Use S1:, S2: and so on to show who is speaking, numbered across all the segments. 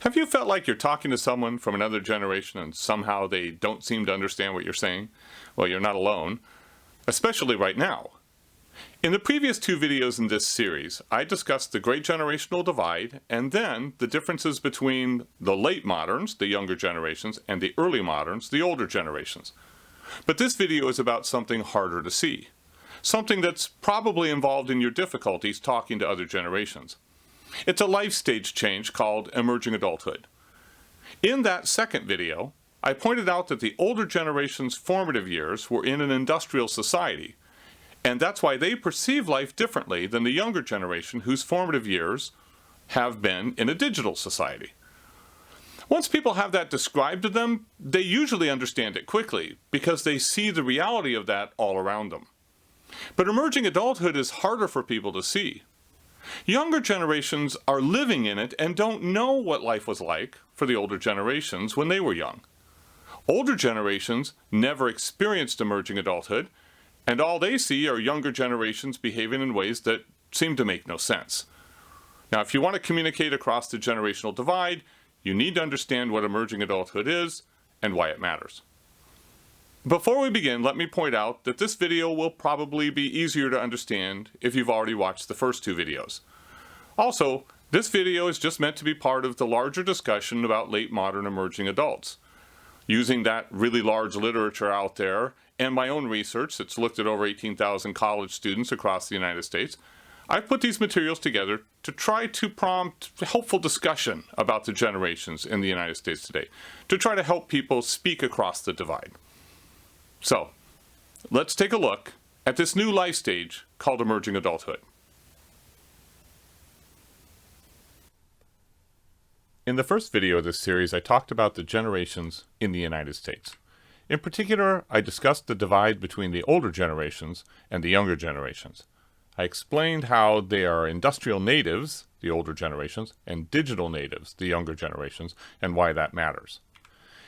S1: Have you felt like you're talking to someone from another generation and somehow they don't seem to understand what you're saying? Well, you're not alone, especially right now. In the previous two videos in this series, I discussed the Great Generational Divide and then the differences between the late moderns, the younger generations, and the early moderns, the older generations. But this video is about something harder to see, something that's probably involved in your difficulties talking to other generations. It's a life stage change called emerging adulthood. In that second video, I pointed out that the older generation's formative years were in an industrial society, and that's why they perceive life differently than the younger generation whose formative years have been in a digital society. Once people have that described to them, they usually understand it quickly because they see the reality of that all around them. But emerging adulthood is harder for people to see. Younger generations are living in it and don't know what life was like for the older generations when they were young. Older generations never experienced emerging adulthood, and all they see are younger generations behaving in ways that seem to make no sense. Now, if you want to communicate across the generational divide, you need to understand what emerging adulthood is and why it matters. Before we begin, let me point out that this video will probably be easier to understand if you've already watched the first two videos. Also, this video is just meant to be part of the larger discussion about late modern emerging adults. Using that really large literature out there and my own research that's looked at over 18,000 college students across the United States, I've put these materials together to try to prompt helpful discussion about the generations in the United States today, to try to help people speak across the divide. So, let's take a look at this new life stage called emerging adulthood. In the first video of this series, I talked about the generations in the United States. In particular, I discussed the divide between the older generations and the younger generations. I explained how they are industrial natives, the older generations, and digital natives, the younger generations, and why that matters.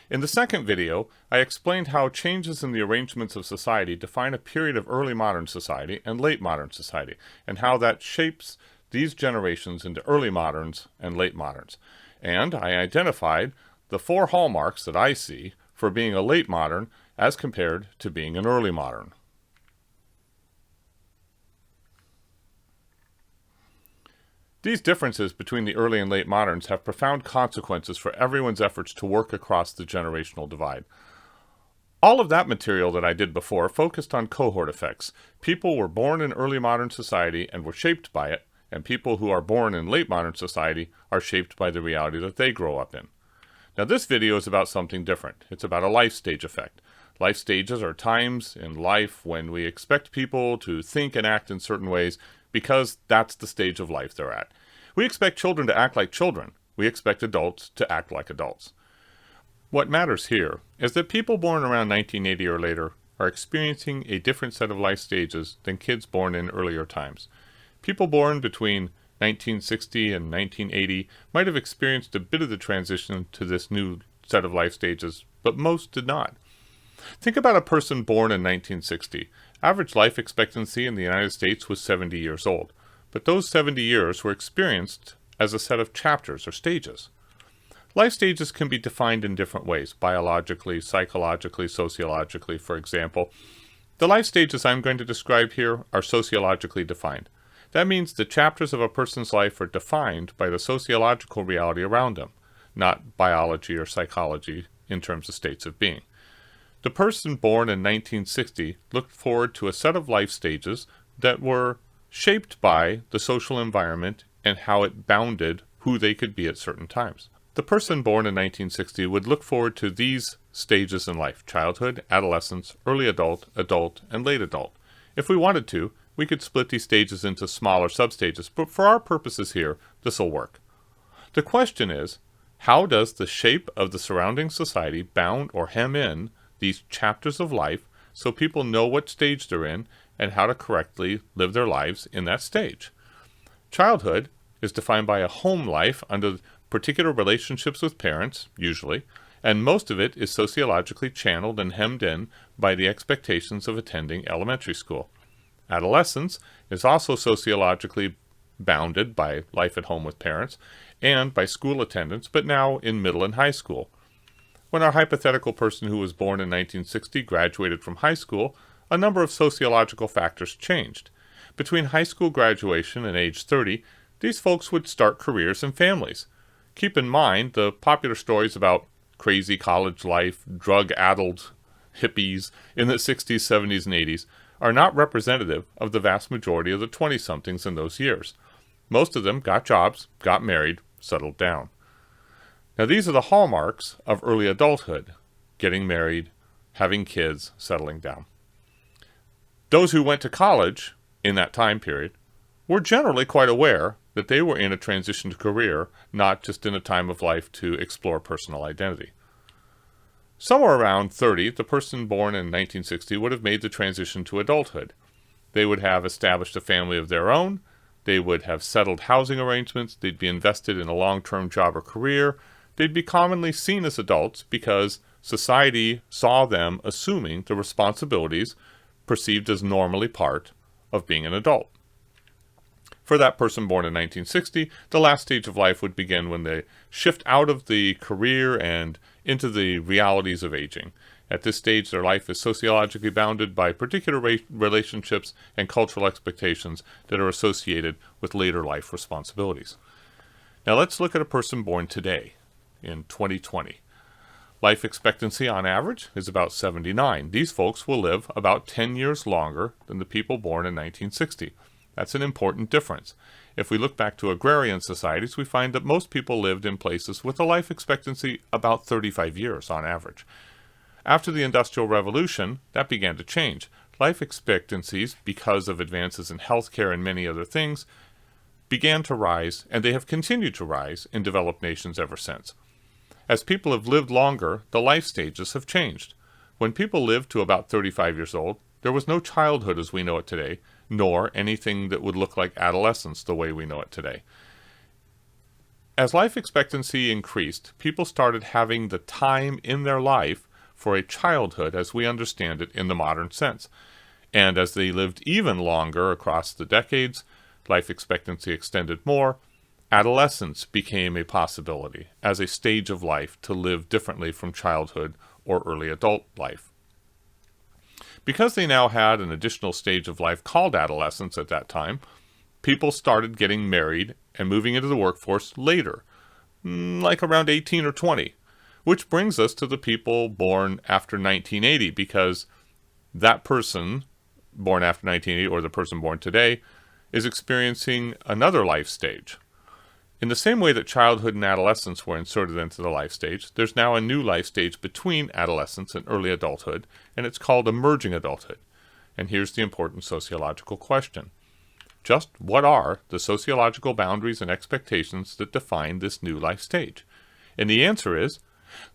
S1: In the second video, I explained how changes in the arrangements of society define a period of early modern society and late modern society, and how that shapes these generations into early moderns and late moderns. And I identified the four hallmarks that I see for being a late modern as compared to being an early modern. These differences between the early and late moderns have profound consequences for everyone's efforts to work across the generational divide. All of that material that I did before focused on cohort effects. People were born in early modern society and were shaped by it, and people who are born in late modern society are shaped by the reality that they grow up in. Now this video is about something different. It's about a life stage effect. Life stages are times in life when we expect people to think and act in certain ways because that's the stage of life they're at. We expect children to act like children. We expect adults to act like adults. What matters here is that people born around 1980 or later are experiencing a different set of life stages than kids born in earlier times. People born between 1960 and 1980 might have experienced a bit of the transition to this new set of life stages, but most did not. Think about a person born in 1960. Average life expectancy in the United States was 70 years old, but those 70 years were experienced as a set of chapters or stages. Life stages can be defined in different ways, biologically, psychologically, sociologically, for example. The life stages I'm going to describe here are sociologically defined. That means the chapters of a person's life are defined by the sociological reality around them, not biology or psychology in terms of states of being. The person born in 1960 looked forward to a set of life stages that were shaped by the social environment and how it bounded who they could be at certain times. The person born in 1960 would look forward to these stages in life: childhood, adolescence, early adult, adult, and late adult. If we wanted to, we could split these stages into smaller substages, but for our purposes here, this will work. The question is, how does the shape of the surrounding society bound or hem in these chapters of life so people know what stage they're in and how to correctly live their lives in that stage? Childhood is defined by a home life under particular relationships with parents, usually, and most of it is sociologically channeled and hemmed in by the expectations of attending elementary school. Adolescence is also sociologically bounded by life at home with parents and by school attendance, but now in middle and high school. When our hypothetical person who was born in 1960 graduated from high school, a number of sociological factors changed. Between high school graduation and age 30, these folks would start careers and families. Keep in mind the popular stories about crazy college life, drug-addled hippies in the 60s, 70s, and 80s are not representative of the vast majority of the 20-somethings in those years. Most of them got jobs, got married, settled down. Now these are the hallmarks of early adulthood: getting married, having kids, settling down. Those who went to college in that time period were generally quite aware that they were in a transition to career, not just in a time of life to explore personal identity. Somewhere around 30, the person born in 1960 would have made the transition to adulthood. They would have established a family of their own, they would have settled housing arrangements, they'd be invested in a long-term job or career, they'd be commonly seen as adults because society saw them assuming the responsibilities perceived as normally part of being an adult. For that person born in 1960, the last stage of life would begin when they shift out of the career and into the realities of aging. At this stage, their life is sociologically bounded by particular relationships and cultural expectations that are associated with later life responsibilities. Now let's look at a person born today, in 2020. Life expectancy on average is about 79. These folks will live about 10 years longer than the people born in 1960. That's an important difference. If we look back to agrarian societies, we find that most people lived in places with a life expectancy about 35 years on average. After the Industrial Revolution, that began to change. Life expectancies, because of advances in healthcare and many other things, began to rise, and they have continued to rise in developed nations ever since. As people have lived longer, the life stages have changed. When people lived to about 35 years old, there was no childhood as we know it today, nor anything that would look like adolescence the way we know it today. As life expectancy increased, people started having the time in their life for a childhood as we understand it in the modern sense. And as they lived even longer across the decades, life expectancy extended more, adolescence became a possibility as a stage of life to live differently from childhood or early adult life. Because they now had an additional stage of life called adolescence at that time, people started getting married and moving into the workforce later, like around 18 or 20, which brings us to the people born after 1980, because that person born after 1980, or the person born today, is experiencing another life stage. In the same way that childhood and adolescence were inserted into the life stage, there's now a new life stage between adolescence and early adulthood, and it's called emerging adulthood. And here's the important sociological question. Just what are the sociological boundaries and expectations that define this new life stage? And the answer is,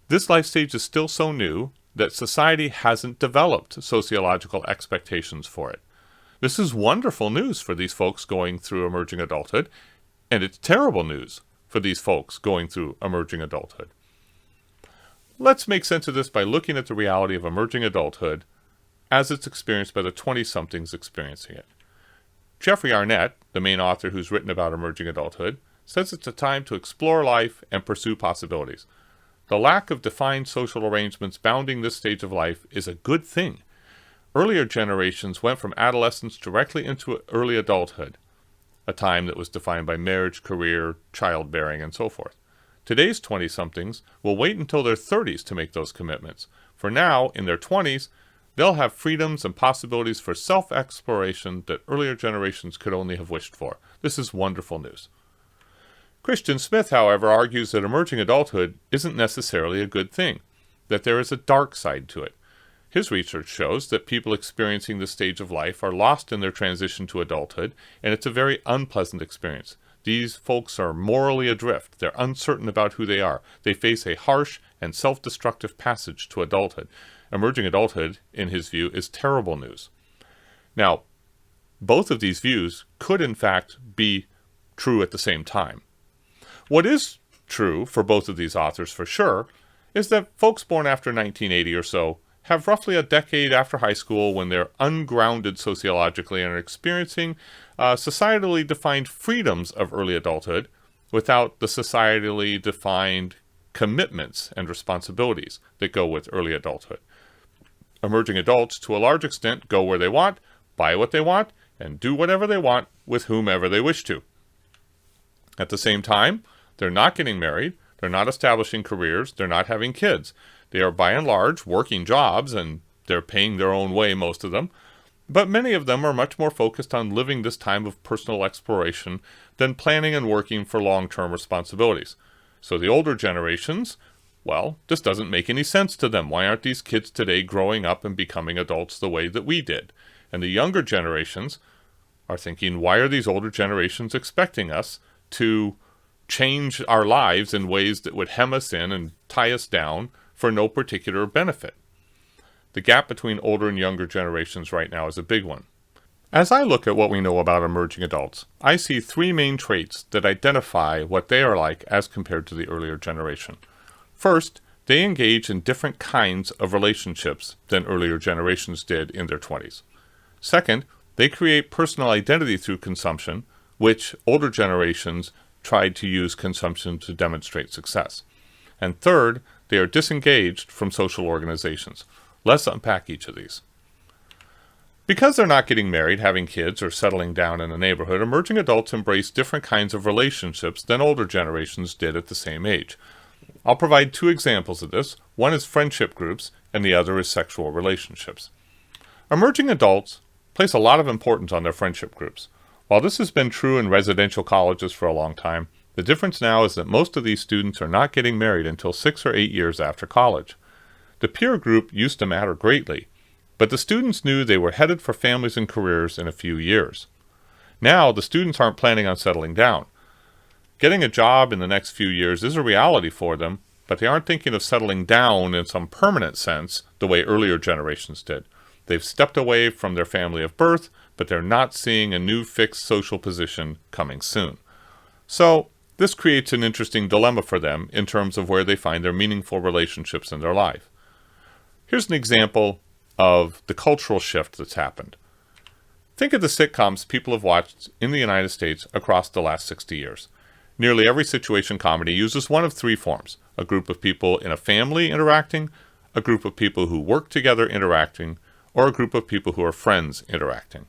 S1: this life stage is still so new that society hasn't developed sociological expectations for it. This is wonderful news for these folks going through emerging adulthood, and it's terrible news for these folks going through emerging adulthood. Let's make sense of this by looking at the reality of emerging adulthood as it's experienced by the 20-somethings experiencing it. Jeffrey Arnett, the main author who's written about emerging adulthood, says it's a time to explore life and pursue possibilities. The lack of defined social arrangements bounding this stage of life is a good thing. Earlier generations went from adolescence directly into early adulthood, a time that was defined by marriage, career, childbearing, and so forth. Today's 20-somethings will wait until their 30s to make those commitments. For now, in their 20s, they'll have freedoms and possibilities for self-exploration that earlier generations could only have wished for. This is wonderful news. Christian Smith, however, argues that emerging adulthood isn't necessarily a good thing, that there is a dark side to it. His research shows that people experiencing this stage of life are lost in their transition to adulthood, and it's a very unpleasant experience. These folks are morally adrift. They're uncertain about who they are. They face a harsh and self-destructive passage to adulthood. Emerging adulthood, in his view, is terrible news. Now, both of these views could in fact be true at the same time. What is true for both of these authors for sure is that folks born after 1980 or so have roughly a decade after high school when they're ungrounded sociologically and are experiencing societally defined freedoms of early adulthood without the societally defined commitments and responsibilities that go with early adulthood. Emerging adults, to a large extent, go where they want, buy what they want, and do whatever they want with whomever they wish to. At the same time, they're not getting married, they're not establishing careers, they're not having kids. They are by and large working jobs, and they're paying their own way, most of them. But many of them are much more focused on living this time of personal exploration than planning and working for long-term responsibilities. So the older generations, well, this doesn't make any sense to them. Why aren't these kids today growing up and becoming adults the way that we did? And the younger generations are thinking, why are these older generations expecting us to change our lives in ways that would hem us in and tie us down for no particular benefit? The gap between older and younger generations right now is a big one. As I look at what we know about emerging adults, I see three main traits that identify what they are like as compared to the earlier generation. First, they engage in different kinds of relationships than earlier generations did in their 20s. Second, they create personal identity through consumption, which older generations tried to use consumption to demonstrate success. And third, they are disengaged from social organizations. Let's unpack each of these. Because they're not getting married, having kids, or settling down in a neighborhood, emerging adults embrace different kinds of relationships than older generations did at the same age. I'll provide two examples of this. One is friendship groups, and the other is sexual relationships. Emerging adults place a lot of importance on their friendship groups. While this has been true in residential colleges for a long time, the difference now is that most of these students are not getting married until 6 or 8 years after college. The peer group used to matter greatly, but the students knew they were headed for families and careers in a few years. Now, the students aren't planning on settling down. Getting a job in the next few years is a reality for them, but they aren't thinking of settling down in some permanent sense the way earlier generations did. They've stepped away from their family of birth, but they're not seeing a new fixed social position coming soon. So, this creates an interesting dilemma for them in terms of where they find their meaningful relationships in their life. Here's an example of the cultural shift that's happened. Think of the sitcoms people have watched in the United States across the last 60 years. Nearly every situation comedy uses one of three forms: a group of people in a family interacting, a group of people who work together interacting, or a group of people who are friends interacting.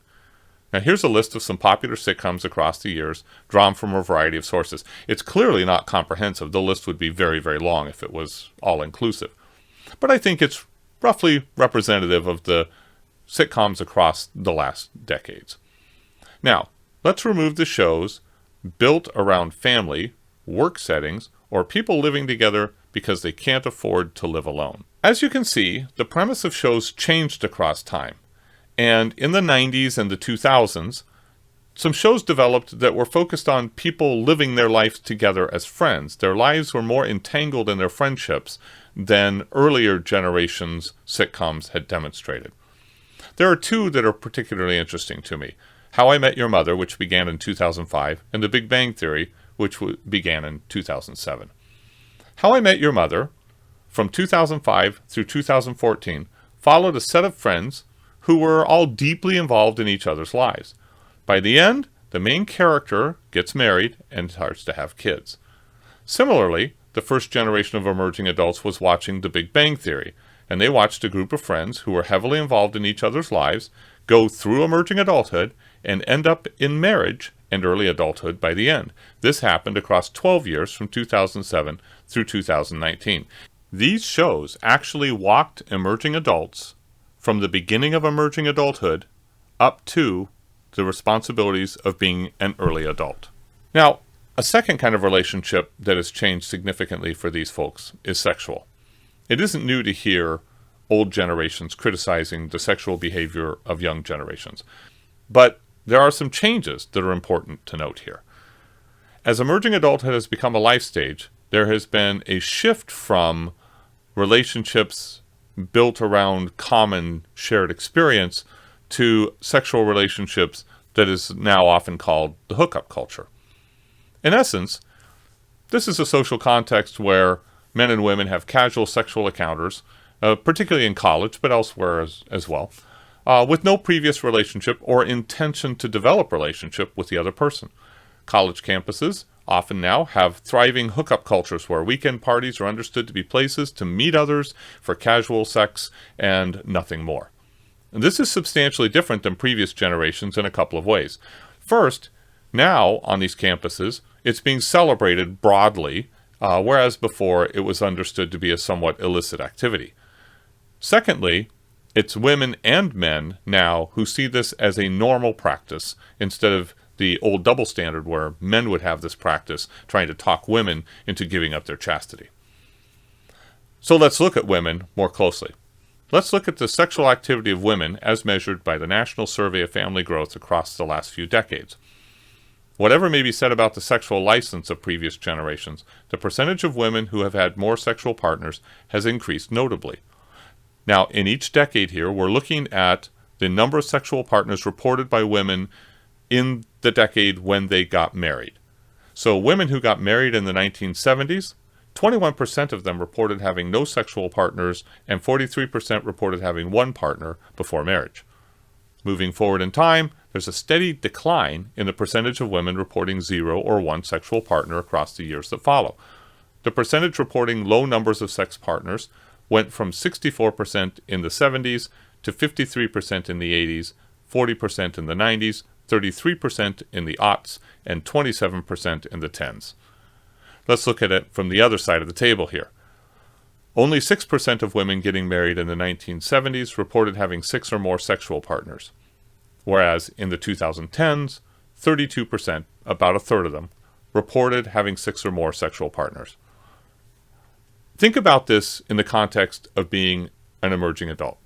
S1: Now here's a list of some popular sitcoms across the years, drawn from a variety of sources. It's clearly not comprehensive. The list would be very, very long if it was all-inclusive. But I think it's roughly representative of the sitcoms across the last decades. Now, let's remove the shows built around family, work settings, or people living together because they can't afford to live alone. As you can see, the premise of shows changed across time. And in the 90s and the 2000s, some shows developed that were focused on people living their lives together as friends. Their lives were more entangled in their friendships than earlier generations' sitcoms had demonstrated. There are two that are particularly interesting to me: How I Met Your Mother, which began in 2005, and The Big Bang Theory, which began in 2007. How I Met Your Mother, from 2005 through 2014, followed a set of friends who were all deeply involved in each other's lives. By the end, the main character gets married and starts to have kids. Similarly, the first generation of emerging adults was watching The Big Bang Theory, and they watched a group of friends who were heavily involved in each other's lives go through emerging adulthood and end up in marriage and early adulthood by the end. This happened across 12 years from 2007 through 2019. These shows actually walked emerging adults from the beginning of emerging adulthood up to the responsibilities of being an early adult. Now, a second kind of relationship that has changed significantly for these folks is sexual. It isn't new to hear old generations criticizing the sexual behavior of young generations. But there are some changes that are important to note here. As emerging adulthood has become a life stage, there has been a shift from relationships built around common shared experience to sexual relationships that is now often called the hookup culture. In essence, this is a social context where men and women have casual sexual encounters particularly in college, but elsewhere as well, with no previous relationship or intention to develop relationship with the other person. College campuses often now have thriving hookup cultures where weekend parties are understood to be places to meet others for casual sex and nothing more. And this is substantially different than previous generations in a couple of ways. First, now on these campuses, it's being celebrated broadly, whereas before it was understood to be a somewhat illicit activity. Secondly, it's women and men now who see this as a normal practice instead of the old double standard where men would have this practice trying to talk women into giving up their chastity. So let's look at women more closely. Let's look at the sexual activity of women as measured by the National Survey of Family Growth across the last few decades. Whatever may be said about the sexual license of previous generations, the percentage of women who have had more sexual partners has increased notably. Now, in each decade here, we're looking at the number of sexual partners reported by women in the decade when they got married. So women who got married in the 1970s, 21% of them reported having no sexual partners, and 43% reported having one partner before marriage. Moving forward in time, there's a steady decline in the percentage of women reporting 0 or 1 sexual partner across the years that follow. The percentage reporting low numbers of sex partners went from 64% in the 70s to 53% in the 80s, 40% in the 90s, 33% in the aughts, and 27% in the tens. Let's look at it from the other side of the table here. Only 6% of women getting married in the 1970s reported having 6 or more sexual partners, whereas in the 2010s, 32%, about a third of them, reported having 6 or more sexual partners. Think about this in the context of being an emerging adult.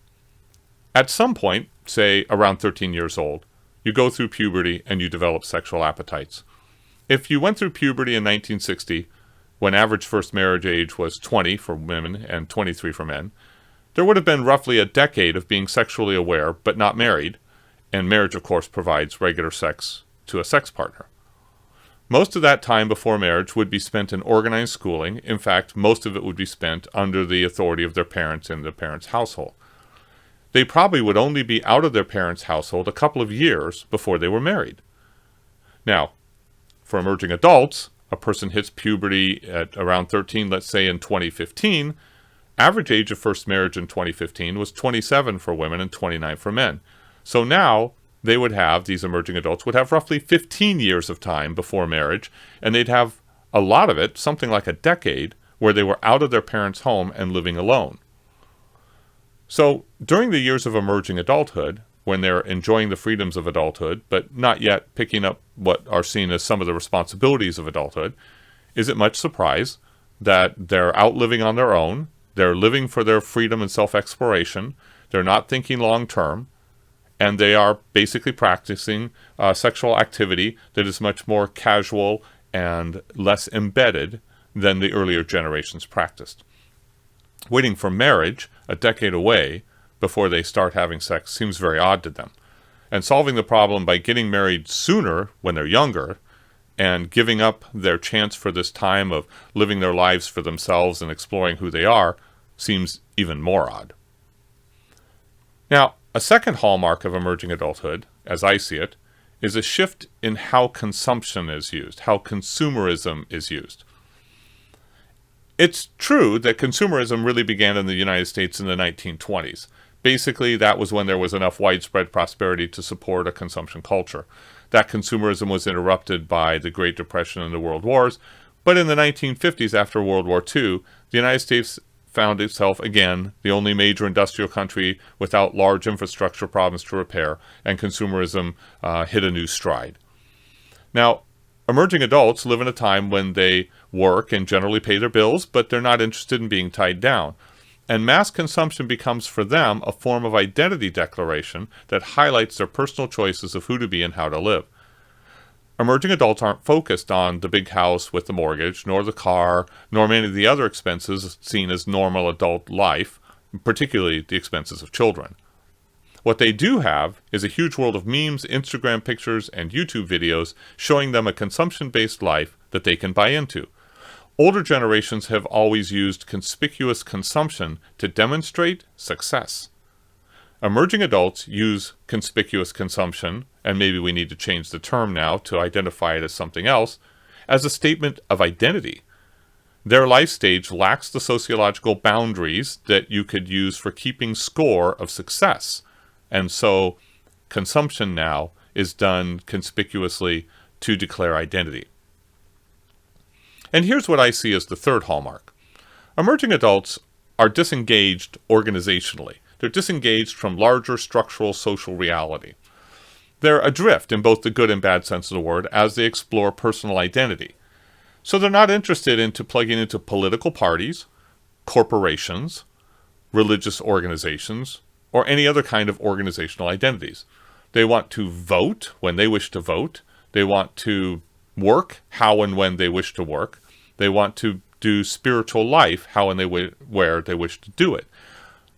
S1: At some point, say around 13 years old, you go through puberty and you develop sexual appetites. If you went through puberty in 1960, when average first marriage age was 20 for women and 23 for men, there would have been roughly a decade of being sexually aware but not married, and marriage, of course, provides regular sex to a sex partner. Most of that time before marriage would be spent in organized schooling. In fact, most of it would be spent under the authority of their parents in their parents' household. They probably would only be out of their parents' household a couple of years before they were married. Now, for emerging adults, a person hits puberty at around 13, let's say in 2015. Average age of first marriage in 2015 was 27 for women and 29 for men. So now, these emerging adults would have roughly 15 years of time before marriage, and they'd have a lot of it, something like a decade, where they were out of their parents' home and living alone. So, during the years of emerging adulthood, when they're enjoying the freedoms of adulthood, but not yet picking up what are seen as some of the responsibilities of adulthood, is it much surprise that they're out living on their own, they're living for their freedom and self-exploration, they're not thinking long-term, and they are basically practicing sexual activity that is much more casual and less embedded than the earlier generations practiced. Waiting for marriage, a decade away, before they start having sex seems very odd to them. And solving the problem by getting married sooner when they're younger and giving up their chance for this time of living their lives for themselves and exploring who they are seems even more odd. Now, a second hallmark of emerging adulthood, as I see it, is a shift in how consumption is used, how consumerism is used. It's true that consumerism really began in the United States in the 1920s. Basically, that was when there was enough widespread prosperity to support a consumption culture. That consumerism was interrupted by the Great Depression and the World Wars, but in the 1950s, after World War II, the United States found itself again the only major industrial country without large infrastructure problems to repair, and consumerism hit a new stride. Now, emerging adults live in a time when they work and generally pay their bills, but they're not interested in being tied down. And mass consumption becomes for them a form of identity declaration that highlights their personal choices of who to be and how to live. Emerging adults aren't focused on the big house with the mortgage, nor the car, nor many of the other expenses seen as normal adult life, particularly the expenses of children. What they do have is a huge world of memes, Instagram pictures, and YouTube videos showing them a consumption-based life that they can buy into. Older generations have always used conspicuous consumption to demonstrate success. Emerging adults use conspicuous consumption, and maybe we need to change the term now to identify it as something else, as a statement of identity. Their life stage lacks the sociological boundaries that you could use for keeping score of success. And so consumption now is done conspicuously to declare identity. And here's what I see as the third hallmark. Emerging adults are disengaged organizationally. They're disengaged from larger structural social reality. They're adrift in both the good and bad sense of the word as they explore personal identity. So they're not interested in plugging into political parties, corporations, religious organizations, or any other kind of organizational identities. They want to vote when they wish to vote. They want to work how and when they wish to work. They want to do spiritual life how and where they wish to do it.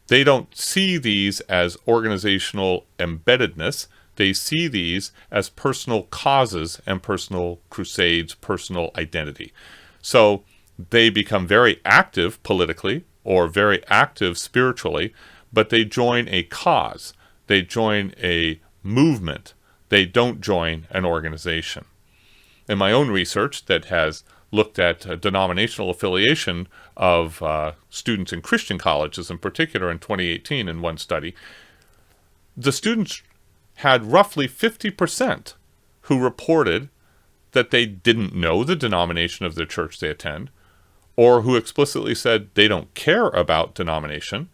S1: They don't see these as organizational embeddedness. They see these as personal causes and personal crusades, personal identity. So they become very active politically or very active spiritually, but they join a cause. They join a movement. They don't join an organization. In my own research that has looked at denominational affiliation of students in Christian colleges, in particular in 2018 in one study, the students had roughly 50% who reported that they didn't know the denomination of the church they attend, or who explicitly said they don't care about denomination,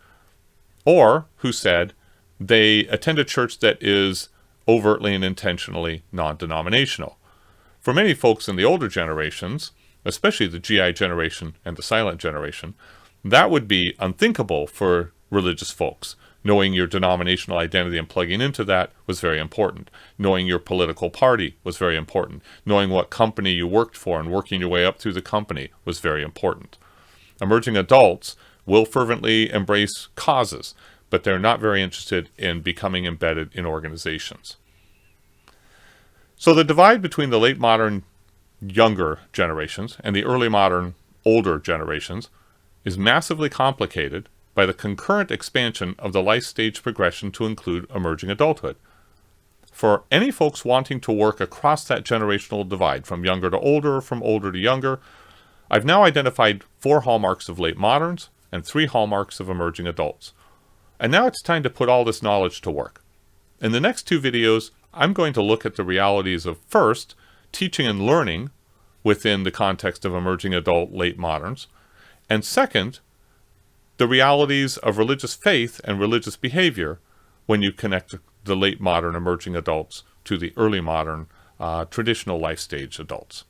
S1: or who said they attend a church that is overtly and intentionally non-denominational. For many folks in the older generations, especially the GI generation and the silent generation, that would be unthinkable for religious folks. Knowing your denominational identity and plugging into that was very important. Knowing your political party was very important. Knowing what company you worked for and working your way up through the company was very important. Emerging adults will fervently embrace causes, but they're not very interested in becoming embedded in organizations. So the divide between the late modern younger generations and the early modern older generations is massively complicated by the concurrent expansion of the life stage progression to include emerging adulthood. For any folks wanting to work across that generational divide, from younger to older, from older to younger, I've now identified 4 hallmarks of late moderns and 3 hallmarks of emerging adults. And now it's time to put all this knowledge to work. In the next 2 videos, I'm going to look at the realities of, first, teaching and learning within the context of emerging adult late moderns, and second, the realities of religious faith and religious behavior when you connect the late modern emerging adults to the early modern traditional life stage adults.